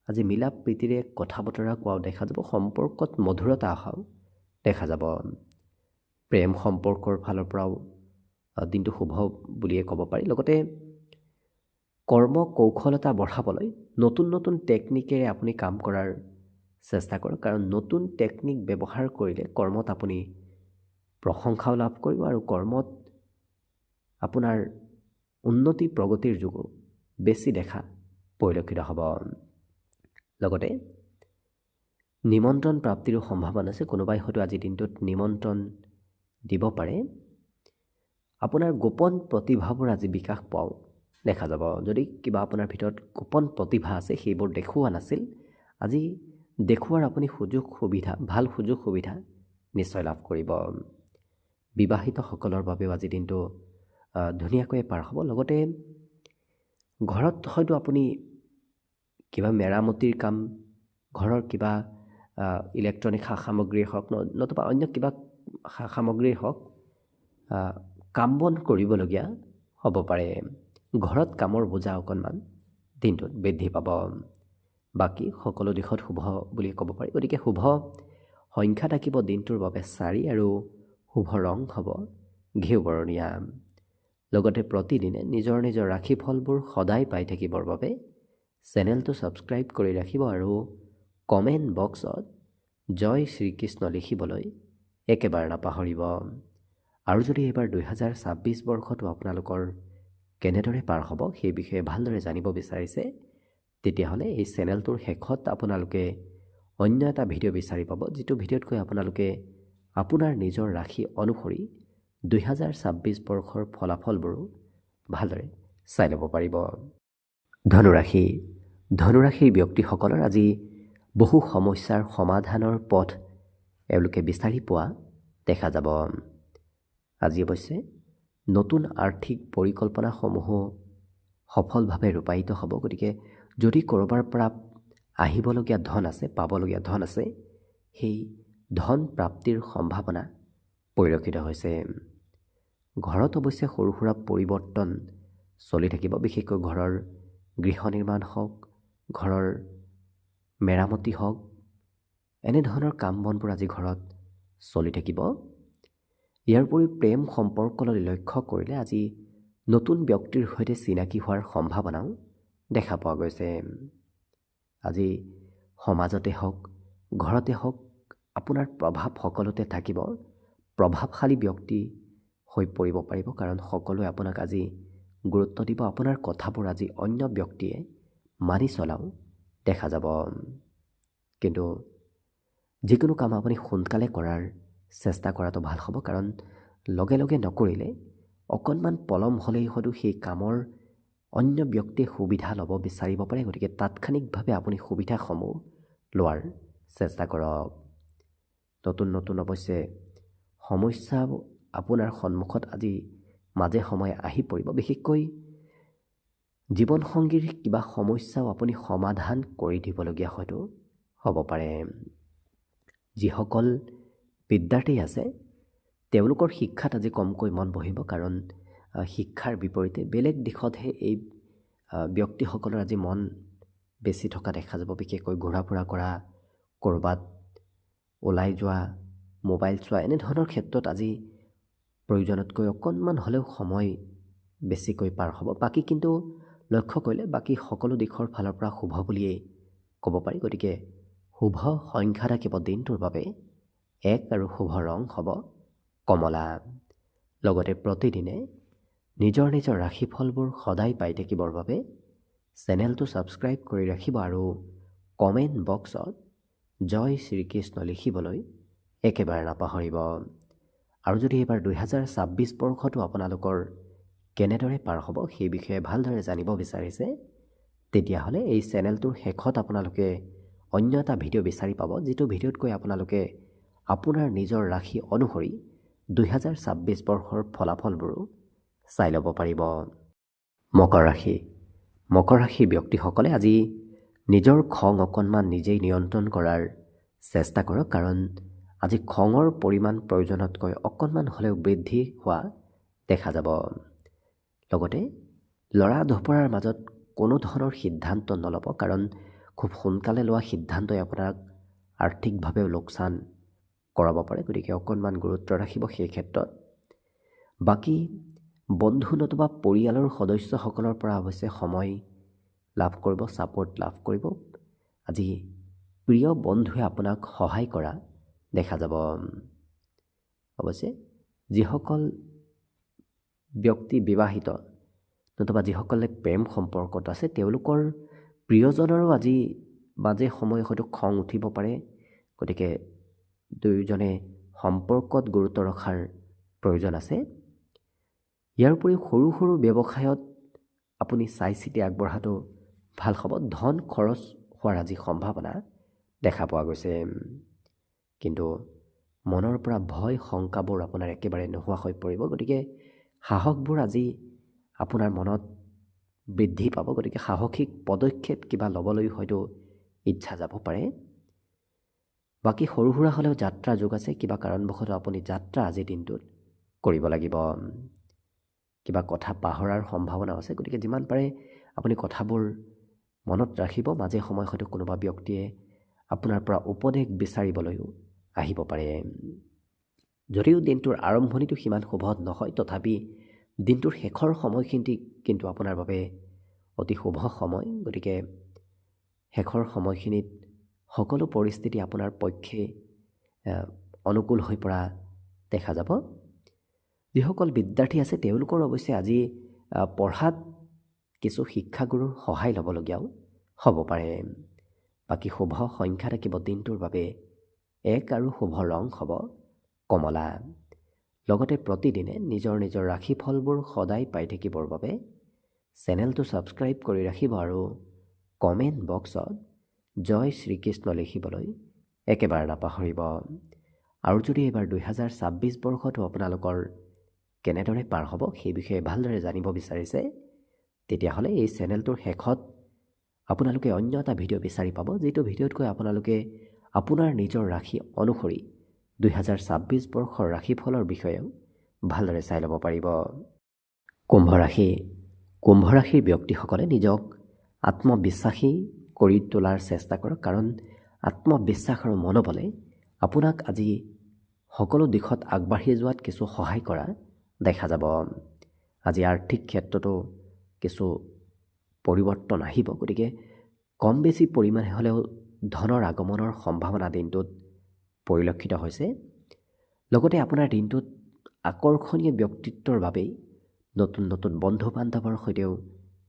আজি মিলা প্ৰীতিৰে কথা বতৰা কোৱাও দেখা যাব। সম্পৰ্কত মধুৰতা অহাও দেখা যাব। প্ৰেম সম্পৰ্কৰ ফালৰ পৰাও দিনটো শুভ বুলিয়ে ক'ব পাৰি। লগতে কৰ্ম কৌশলতা বঢ়াবলৈ নতুন নতুন টেকনিকেৰে আপুনি কাম কৰাৰ চেষ্টা কৰক, কাৰণ নতুন টেকনিক ব্যৱহাৰ কৰিলে কৰ্মত আপুনি প্ৰশংসাও লাভ কৰিব আৰু কৰ্মত আপোনাৰ উন্নতি প্ৰগতিৰ যোগো বেছি দেখা পৰিলক্ষিত হ'ব। লগতে নিমন্ত্ৰণ প্ৰাপ্তিৰো সম্ভাৱনা আছে। কোনোবাই হয়তো আজিৰ দিনটোত নিমন্ত্ৰণ দিব পাৰে। আপোনাৰ গোপন প্ৰতিভাবোৰ আজি বিকাশ পোৱাও দেখা যাব। যদি কিবা আপোনাৰ ভিতৰত গোপন প্ৰতিভা আছে, সেইবোৰ দেখুওৱা নাছিল, আজি দেখুওৱাৰ আপুনি সুযোগ সুবিধা, ভাল সুযোগ সুবিধা নিশ্চয় লাভ কৰিব। বিবাহিতসকলৰ বাবেও আজি দিনটো ধুনীয়াকৈ পাৰ হ'ব। লগতে ঘৰত হয়তো আপুনি কিবা মেৰামতিৰ কাম, ঘৰৰ কিবা ইলেক্ট্ৰনিক সা সামগ্ৰীয়ে হওক, নতুবা অন্য কিবা সা সামগ্ৰীয়ে হওক, কাম বন কৰিবলগীয়া হ'ব পাৰে। ঘৰত কামৰ বোজা অকণমান দিনটোত বৃদ্ধি পাব। বাকী সকলো দিশত শুভ বুলি ক'ব পাৰি। গতিকে শুভ সংখ্যা থাকিব দিনটোৰ বাবে 4 আৰু শুভ ৰং হ'ব ঘিউ বৰণীয়া। লগতে প্ৰতিদিনে নিজৰ নিজৰ ৰাশিফলবোৰ সদায় পাই থাকিবৰ বাবে চেনেলটো ছাবস্ক্ৰাইব কৰি ৰাখিব আৰু কমেণ্ট বক্সত জয় শ্ৰীকৃষ্ণ লিখিবলৈ একেবাৰে নাপাহৰিব। আৰু যদি এইবাৰ 2026 বৰ্ষটো আপোনালোকৰ কেনেদৰে পাৰ হ'ব সেই বিষয়ে ভালদৰে জানিব বিচাৰিছে, তেতিয়াহ'লে এই চেনেলটোৰ শেষত আপোনালোকে অন্য এটা ভিডিঅ' বিচাৰি পাব, যিটো ভিডিঅ'তকৈ আপোনালোকে আপোনাৰ নিজৰ ৰাশি অনুসৰি 2026 বৰ্ষৰ ফলাফলবোৰো ভালদৰে চাই ল'ব পাৰিব। ধনুৰাশি। ধনুৰাশিৰ ব্যক্তিসকলৰ আজি বহু সমস্যাৰ সমাধানৰ পথ এওঁলোকে বিচাৰি পোৱা দেখা যাব। আজি অৱশ্যে নতুন আৰ্থিক পৰিকল্পনাসমূহো সফলভাৱে ৰূপায়িত হ'ব। গতিকে যদি ক'ৰবাৰ পৰা আহিবলগীয়া ধন আছে, পাবলগীয়া ধন আছে, সেই ধন প্ৰাপ্তিৰ সম্ভাৱনা পৰিলক্ষিত হৈছে। ঘৰত অৱশ্যে সৰু সুৰা পৰিৱৰ্তন চলি থাকিব, বিশেষকৈ ঘৰৰ গৃহ নিৰ্মাণ হওক, ঘৰৰ মেৰামতি হওক, এনেধৰণৰ কাম বনবোৰ আজি ঘৰত চলি থাকিব। ইয়াৰ উপৰি প্ৰেম সম্পৰ্কলৈ লক্ষ্য কৰিলে আজি নতুন ব্যক্তিৰ সৈতে চিনাকি হোৱাৰ সম্ভাৱনাও দেখা পোৱা গৈছে। আজি সমাজতে হওক, ঘৰতে হওক, আপোনাৰ প্ৰভাৱ সকলোতে থাকিব। প্ৰভাৱশালী ব্যক্তি হৈ পৰিব পাৰিব, কাৰণ সকলোৱে আপোনাক আজি গুৰুত্ব দিব। আপোনাৰ কথাবোৰ আজি অন্য ব্যক্তিয়ে মানি চলাও দেখা যাব। কিন্তু যিকোনো কাম আপুনি সোনকালে কৰাৰ চেষ্টা কৰাটো ভাল হ'ব, কাৰণ লগে লগে নকৰিলে অকণমান পলম হ'লেই হয়তো সেই কামৰ অন্য ব্যক্তিয়ে সুবিধা ল'ব বিচাৰিব পাৰে। গতিকে তাৎক্ষণিকভাৱে আপুনি সুবিধাসমূহ লোৱাৰ চেষ্টা কৰক। নতুন নতুন অৱশ্যে সমস্যা আপোনাৰ সন্মুখত আজি মাজে সময়ে আহি পৰিব। বিশেষকৈ জীৱনসংগীৰ কিবা সমস্যাও আপুনি সমাধান কৰি দিবলগীয়া হয়তো হ'ব পাৰে। যিসকল বিদ্যাৰ্থী আছে তেওঁলোকৰ শিক্ষাত আজি কমকৈ মন বহিব, কাৰণ শিক্ষাৰ বিপৰীতে বেলেগ দিশতহে এই ব্যক্তিসকলৰ আজি মন বেছি থকা দেখা যাব। বিশেষকৈ ঘূৰা ফুৰা কৰা, ক'ৰবাত ওলাই যোৱা, মোবাইল চোৱা, এনেধৰণৰ ক্ষেত্ৰত আজি প্ৰয়োজনতকৈ অকণমান হ'লেও সময় বেছিকৈ পাৰ হ'ব। বাকী কিন্তু লক্ষ্য কৰিলে বাকী সকলো দিশৰ ফালৰ পৰা শুভ বুলিয়েই ক'ব পাৰি। গতিকে শুভ সংখ্যা থাকিব দিনটোৰ বাবে 1 আৰু শুভ ৰং হ'ব কমলা। লগতে প্ৰতিদিনে নিজৰ নিজৰ ৰাশিফলবোৰ সদায় পাই থাকিবৰ বাবে চেনেলটো ছাবস্ক্ৰাইব কৰি ৰাখিব আৰু কমেণ্ট বক্সত জয় শ্ৰীকৃষ্ণ লিখিবলৈ একেবাৰে নাপাহৰিব। আৰু যদি এইবাৰ 2026 বৰ্ষটো আপোনালোকৰ কেনেদৰে পাৰ হ'ব সেই বিষয়ে ভালদৰে জানিব বিচাৰিছে, তেতিয়াহ'লে এই চেনেলটোৰ শেষত আপোনালোকে অন্য এটা ভিডিঅ' বিচাৰি পাব, যিটো ভিডিঅ'তকৈ আপোনালোকে আপোনাৰ নিজৰ ৰাশি অনুসৰি 2026 বৰ্ষৰ ফলাফলবোৰো চাই ল'ব পাৰিব। মকৰ ৰাশি। মকৰ ৰাশিৰ ব্যক্তিসকলে আজি নিজৰ খং অকণমান নিজেই নিয়ন্ত্ৰণ কৰাৰ চেষ্টা কৰক, কাৰণ আজি খঙৰ পৰিমাণ প্ৰয়োজনতকৈ অকণমান হ'লেও বৃদ্ধি হোৱা দেখা যাব। লগতে লৰা ধপৰাৰ মাজত কোনো ধৰণৰ সিদ্ধান্ত নল'ব, কাৰণ খুব সোনকালে লোৱা সিদ্ধান্তই আপোনাক আৰ্থিকভাৱেও লোকচান কৰাব পাৰে। গতিকে অকণমান গুৰুত্ব ৰাখিব সেই ক্ষেত্ৰত। বাকী বন্ধু নতুবা পৰিয়ালৰ সদস্যসকলৰ পৰা অৱশ্যে সময় লাভ কৰিব, ছাপোৰ্ট লাভ কৰিব। আজি প্ৰিয় বন্ধুৱে আপোনাক সহায় কৰা দেখা যাব। অৱশ্যে যিসকল ব্যক্তি বিবাহিত নতুবা যিসকলে প্ৰেম সম্পৰ্কত আছে, তেওঁলোকৰ প্ৰিয়জনৰো আজি মাজে সময়ে হয়তো খং উঠিব পাৰে। গতিকে দুয়োজনে সম্পৰ্কত গুৰুত্ব ৰখাৰ প্ৰয়োজন আছে। ইয়াৰ উপৰিও সৰু সৰু ব্যৱসায়ত আপুনি চাই চিতি আগবঢ়াটো ভাল হ'ব। ধন খৰচ হোৱাৰ আজি সম্ভাৱনা দেখা পোৱা গৈছে, কিন্তু মনৰ পৰা ভয় শংকাবোৰ আপোনাৰ একেবাৰে নোহোৱা হৈ পৰিব। গতিকে সাহসবোৰ আজি আপোনাৰ মনত বৃদ্ধি পাব। গতিকে সাহসিক পদক্ষেপ কিবা ল'বলৈ হয়তো ইচ্ছা যাব পাৰে। বাকী সৰু সুৰা হ'লেও যাত্ৰা যোগ আছে। কিবা কাৰণবশতঃ আপুনি যাত্ৰা আজিৰ দিনটোত কৰিব লাগিব। কিবা কথা পাহৰাৰ সম্ভাৱনাও আছে। গতিকে যিমান পাৰে আপুনি কথাবোৰ মনত ৰাখিব। মাজে সময়ে হয়তো কোনোবা ব্যক্তিয়ে আপোনাৰ পৰা উপদেশ বিচাৰিবলৈও আহিব পাৰে। যদিও দিনটোৰ আৰম্ভণিটো সিমান শুভ নহয়, তথাপি দিনটোৰ শেষৰ সময়খিনি কিন্তু আপোনাৰ বাবে অতি শুভ সময়। গতিকে শেষৰ সময়খিনিত সকলো পৰিস্থিতি আপোনাৰ পক্ষে অনুকূল হৈ পৰা দেখা যাব। যিসকল বিদ্যাৰ্থী আছে তেওঁলোকৰ অৱশ্যে আজি পঢ়াত কিছু শিক্ষাগুৰুৰ সহায় ল'বলগীয়াও হ'ব পাৰে। বাকী শুভ সংখ্যা থাকিব দিনটোৰ বাবে 1 আৰু শুভ ৰং হ'ব কমলা। লগতে প্ৰতিদিনে নিজৰ নিজৰ ৰাশিফলবোৰ সদায় পাই থাকিবৰ বাবে চেনেলটো ছাবস্ক্ৰাইব কৰি ৰাখিব আৰু কমেণ্ট বক্সত জয় শ্ৰীকৃষ্ণ লিখিবলৈ একেবাৰে নাপাহৰিব। আৰু যদি এইবাৰ 2026 বৰ্ষটো আপোনালোকৰ কেনেদৰে পাৰ হ'ব সেই বিষয়ে ভালদৰে জানিব বিচাৰিছে, তেতিয়াহ'লে এই চেনেলটোৰ শেষত আপোনালোকে অন্য এটা ভিডিঅ' বিচাৰি পাব, যিটো ভিডিঅ'তকৈ আপোনালোকে আপোনাৰ নিজৰ ৰাশি অনুসৰি 2026 বৰ্ষৰ ৰাশিফলৰ বিষয়েও ভালদৰে চাই ল'ব পাৰিব। কুম্ভ ৰাশি। কুম্ভ ৰাশিৰ ব্যক্তিসকলে নিজক আত্মবিশ্বাসী কৰি তোলাৰ চেষ্টা কৰক, কাৰণ আত্মবিশ্বাস আৰু মনোবলে আপোনাক আজি সকলো দিশত আগবাঢ়ি যোৱাত কিছু সহায় কৰা দেখা যাব। আজি আৰ্থিক ক্ষেত্ৰতো কিছু পৰিৱৰ্তন আহিব, গতিকে কম বেছি পৰিমাণে হ'লেও ধনৰ আগমনৰ সম্ভাৱনা দিনটোত পৰিলক্ষিত হৈছে। লগতে আপোনাৰ দিনটোত আকৰ্ষণীয় ব্যক্তিত্বৰ বাবেই নতুন নতুন বন্ধু বান্ধৱৰ সৈতেও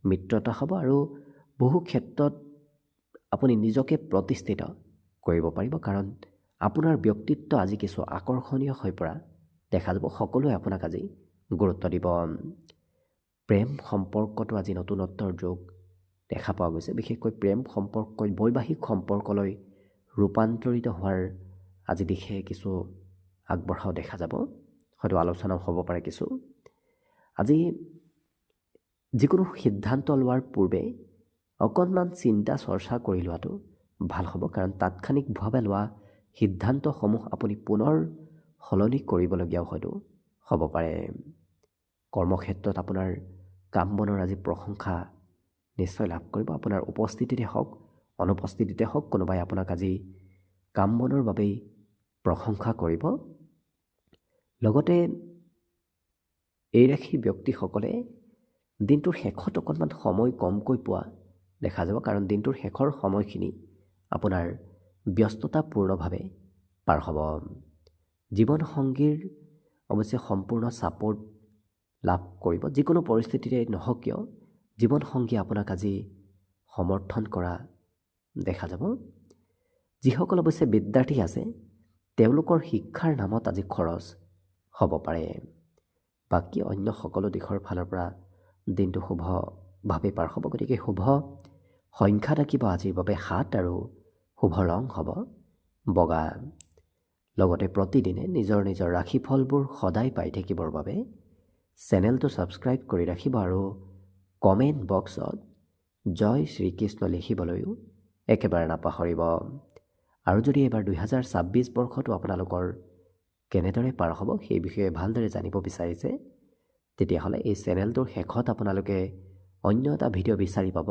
মিত্ৰতা হ'ব আৰু বহু ক্ষেত্ৰত আপুনি নিজকে প্ৰতিষ্ঠিত কৰিব পাৰিব, কাৰণ আপোনাৰ ব্যক্তিত্ব আজি কিছু আকৰ্ষণীয় হৈ পৰা দেখা যাব। সকলোৱে আপোনাক আজি গুৰুত্ব দিব। প্ৰেম সম্পৰ্কটো আজি নতুনত্বৰ যোগ দেখা পোৱা গৈছে, বিশেষকৈ প্ৰেম সম্পৰ্কই বৈবাহিক সম্পৰ্কলৈ ৰূপান্তৰিত হোৱাৰ আজি দিশে কিছু আগবঢ়াও দেখা যাব। হয়তো আলোচনাও হ'ব পাৰে কিছু। আজি যিকোনো সিদ্ধান্ত লোৱাৰ পূৰ্বে অকণমান চিন্তা চৰ্চা কৰি লোৱাটো ভাল হ'ব, কাৰণ তাৎক্ষণিকভাৱে লোৱা সিদ্ধান্তসমূহ আপুনি পুনৰ সলনি কৰিবলগীয়াও হয়তো হ'ব পাৰে। কৰ্মক্ষেত্ৰত আপোনাৰ কাম বনৰ আজি প্ৰশংসা নিশ্চয় লাভ কৰিব। আপোনাৰ উপস্থিতিতে হওক অনুপস্থিতিতে হওক কোনোবাই আপোনাক আজি কাম বনৰ বাবেই প্ৰশংসা কৰিব। লগতে এই ৰাশিৰ ব্যক্তিসকলে দিনটোৰ শেষত অকণমান সময় কমকৈ পোৱা দেখা যাব, কাৰণ দিনটোৰ শেষৰ সময়খিনি আপোনাৰ ব্যস্ততাপূৰ্ণভাৱে পাৰ হ'ব। জীৱনসংগীৰ অৱশ্যে সম্পূৰ্ণ ছাপোৰ্ট লাভ কৰিব। যিকোনো পৰিস্থিতিতে নহওক কিয় জীৱনসংগীয়ে আপোনাক আজি সমৰ্থন কৰা দেখা যাব। যিসকল অৱশ্যে বিদ্যাৰ্থী আছে তেওঁলোকৰ শিক্ষাৰ নামত আজি খৰচ হ'ব পাৰে। বাকী অন্য সকলো দিশৰ ফালৰ পৰা দিনটো শুভভাৱে পাৰ হ'ব। গতিকে শুভ সংখ্যা থাকিব আজিৰ বাবে 7 আৰু শুভ ৰং হ'ব বগা। লগতে প্ৰতিদিনে নিজৰ নিজৰ ৰাশিফলবোৰ সদায় পাই থাকিবৰ বাবে চেনেলটো ছাবস্ক্ৰাইব কৰি ৰাখিব আৰু কমেণ্ট বক্সত জয় শ্ৰীকৃষ্ণ লিখিবলৈও একেবাৰে নাপাহৰিব। আৰু যদি এইবাৰ 2026 বৰ্ষটো আপোনালোকৰ কেনেদৰে পাৰ হ'ব সেই বিষয়ে ভালদৰে জানিব বিচাৰিছে, তেতিয়াহ'লে এই চেনেলটোৰ শেষত আপোনালোকে অন্য এটা ভিডিঅ' বিচাৰি পাব,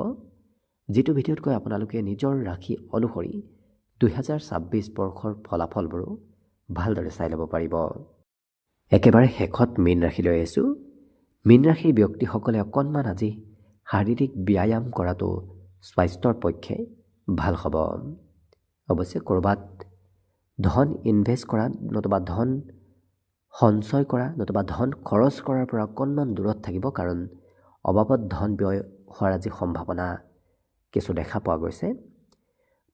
যিটো ভিডিঅ'তকৈ আপোনালোকে নিজৰ ৰাশি অনুসৰি 2026 বৰ্ষৰ ফলাফলবোৰো ভালদৰে চাই ল'ব পাৰিব। একেবাৰে শেষত মীন ৰাশিলৈ আহিছোঁ। মীন ৰাশিৰ ব্যক্তিসকলে অকণমান আজি শাৰীৰিক ব্যায়াম কৰাটো স্বাস্থ্যৰ পক্ষে ভাল হ'ব। অৱশ্যে ক'ৰবাত ধন ইনভেষ্ট কৰা নতুবা ধন সঞ্চয় কৰা নতুবা ধন খৰচ কৰাৰ পৰা অকণমান দূৰত থাকিব, কাৰণ অবাবত ধন ব্যয় হোৱাৰ আজি সম্ভাৱনা কিছু দেখা পোৱা গৈছে।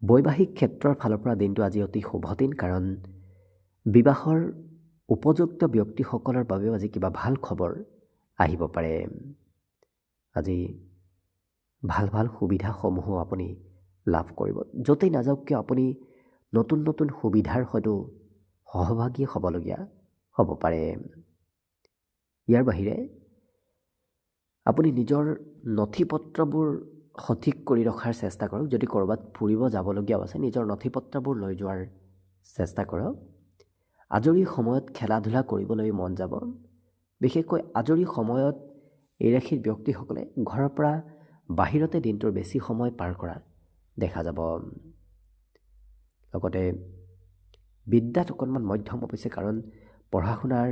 বৈবাহিক ক্ষেত্ৰৰ ফালৰ পৰা দিনটো আজি অতি শুভ দিন, কাৰণ বিবাহৰ উপযুক্ত ব্যক্তিসকলৰ বাবেও আজি কিবা ভাল খবৰ আহিব পাৰে। আজি ভাল ভাল সুবিধাসমূহো আপুনি লাভ কৰিব। য'তেই নাযাওক কিয় আপুনি নতুন নতুন সুবিধাৰ হয়তো সহভাগী হ'বলগীয়া হ'ব পাৰে। ইয়াৰ বাহিৰে আপুনি নিজৰ নথি পত্ৰবোৰ সঠিক কৰি ৰখাৰ চেষ্টা কৰক। যদি ক'ৰবাত ফুৰিব যাবলগীয়াও আছে নিজৰ নথি পত্ৰবোৰ লৈ যোৱাৰ চেষ্টা কৰক। আজৰি সময়ত খেলা ধূলা কৰিবলৈ মন যাব। বিশেষকৈ আজৰি সময়ত এই ৰাশিৰ ব্যক্তিসকলে ঘৰৰ পৰা বাহিৰতে দিনটোৰ বেছি সময় পাৰ কৰা দেখা যাব। লগতে বিদ্যাত অকণমান মধ্যম অৱশ্যে, কাৰণ পঢ়া শুনাৰ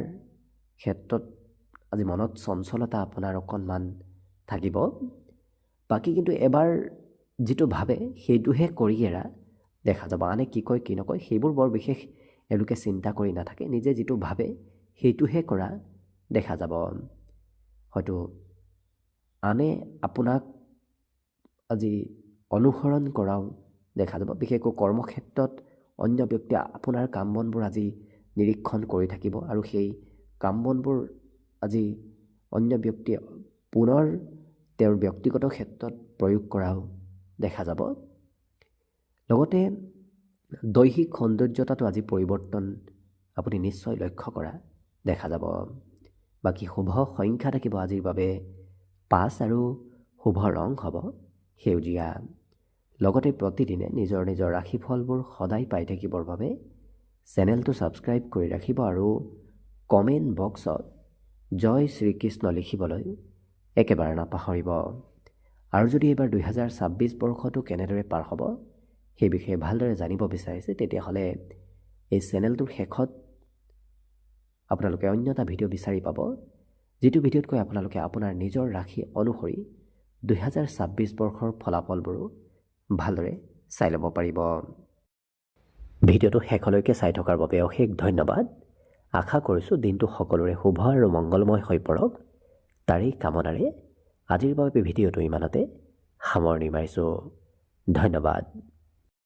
ক্ষেত্ৰত আজি মনত চঞ্চলতা আপোনাৰ অকণমান থাকিব। বাকী কিন্তু এবাৰ যিটো ভাবে সেইটোহে কৰি এৰা দেখা যাব। আনে কি কয় কি নকয় সেইবোৰ বৰ বিশেষ এওঁলোকে চিন্তা কৰি নাথাকে, নিজে যিটো ভাবে সেইটোহে কৰা দেখা যাব। হয়তো আনে আপোনাক আজি অনুসৰণ কৰাও দেখা যাব। বিশেষকৈ কৰ্মক্ষেত্ৰত অন্য ব্যক্তিয়ে আপোনাৰ কাম বনবোৰ আজি নিৰীক্ষণ কৰি থাকিব আৰু সেই কাম বনবোৰ আজি অন্য ব্যক্তিয়ে পুনৰ তেওঁৰ ব্যক্তিগত ক্ষেত্ৰত প্ৰয়োগ কৰাও দেখা যাব। লগতে দৈহিক সৌন্দৰ্যতাটো আজি পৰিৱৰ্তন আপুনি নিশ্চয় লক্ষ্য কৰা দেখা যাব। বাকী শুভ সংখ্যা থাকিব আজিৰ বাবে 5 আৰু শুভ ৰং হ'ব সেউজীয়া। লগতে প্ৰতিদিনে নিজৰ নিজৰ ৰাশিফলবোৰ সদায় পাই থাকিবৰ বাবে চেনেলটো ছাবস্ক্ৰাইব কৰি ৰাখিব আৰু কমেণ্ট বক্সত জয় শ্ৰীকৃষ্ণ লিখিবলৈ একেবাৰে নাপাহৰিব। আৰু যদি এইবাৰ 2026 বৰ্ষটো কেনেদৰে পাৰ হ'ব সেই বিষয়ে ভালদৰে জানিব বিচাৰিছে তেতিয়াহ'লে এই চেনেলটোৰ শেষত আপোনালোকে অন্য এটা ভিডিঅ' বিচাৰি পাব, যিটো ভিডিঅ'তকৈ আপোনালোকে আপোনাৰ নিজৰ ৰাশি অনুসৰি 2026 বৰ্ষৰ ফলাফলবোৰো ভালদৰে চাই ল'ব পাৰিব। ভিডিঅ'টো শেষলৈকে চাই থকাৰ বাবে অশেষ ধন্যবাদ। আশা কৰিছোঁ দিনটো সকলোৰে শুভ আৰু মংগলময় হৈ পৰক, তাৰেই কামনাৰে আজিৰ বাবে ভিডিঅ'টো ইমানতে সামৰণি মাৰিছোঁ। ধন্যবাদ।